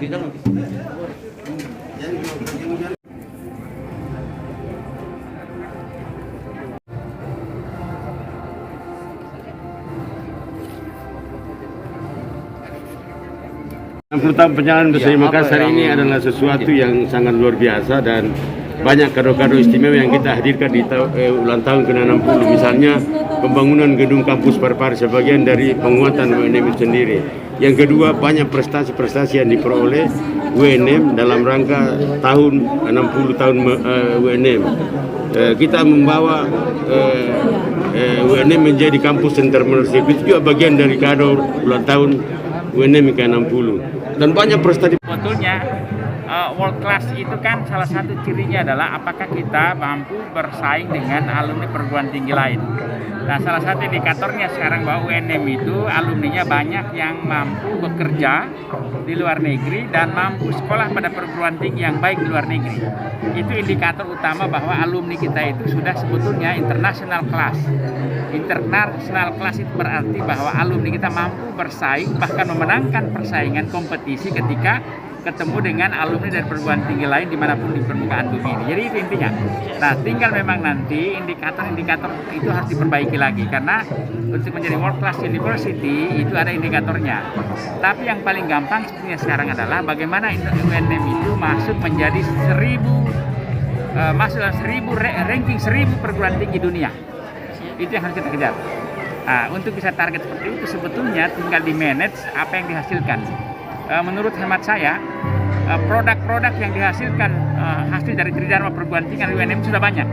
Jalan. Tahun perjalanan Bersih Makassar ini adalah sesuatu yang sangat luar biasa dan banyak kado-kado istimewa yang kita hadirkan di ulang tahun ke-60. Misalnya pembangunan gedung kampus Parpar sebagian dari penguatan UNM itu sendiri. Yang kedua, banyak prestasi-prestasi yang diperoleh UNM dalam rangka tahun 60 tahun UNM. Kita membawa UNM menjadi kampus entrepreneurship, itu juga bagian dari kado ulang tahun UNM ke-60. Dan banyak prestasi. Sebetulnya world class itu kan salah satu cirinya adalah apakah kita mampu bersaing dengan alumni perguruan tinggi lain. Nah, salah satu indikatornya sekarang bahwa UNM itu alumninya banyak yang mampu bekerja di luar negeri dan mampu sekolah pada perguruan tinggi yang baik di luar negeri. Itu indikator utama bahwa alumni kita itu sudah sebetulnya international class. International class itu berarti bahwa alumni kita mampu bersaing, bahkan memenangkan persaingan kompetisi ketika ketemu dengan alumni dari perguruan tinggi lain dimanapun di permukaan bumi ini. Jadi itu intinya. Nah, tinggal memang nanti indikator-indikator itu harus diperbaiki lagi, karena untuk menjadi world class university itu ada indikatornya. Tapi yang paling gampang sebetulnya sekarang adalah bagaimana UNM itu masuk menjadi 1000 ranking 1000 perguruan tinggi dunia. Itu yang harus kita kejar. Nah, untuk bisa target seperti itu sebetulnya tinggal di manage apa yang dihasilkan. Menurut hemat saya, produk-produk yang dihasilkan hasil dari Tridharma perguruan tinggi UNM sudah banyak.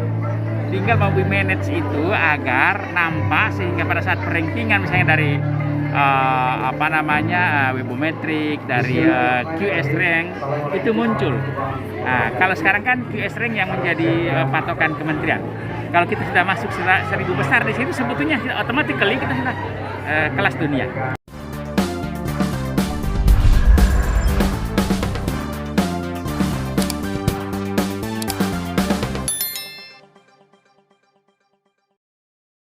Tinggal mau di manage itu agar nampak sehingga pada saat perankingan misalnya dari Webometric, dari QS Rank itu muncul. Nah, kalau sekarang kan QS Rank yang menjadi patokan kementerian. Kalau kita sudah masuk 1000 besar di situ sebetulnya otomatis kita sudah kelas dunia.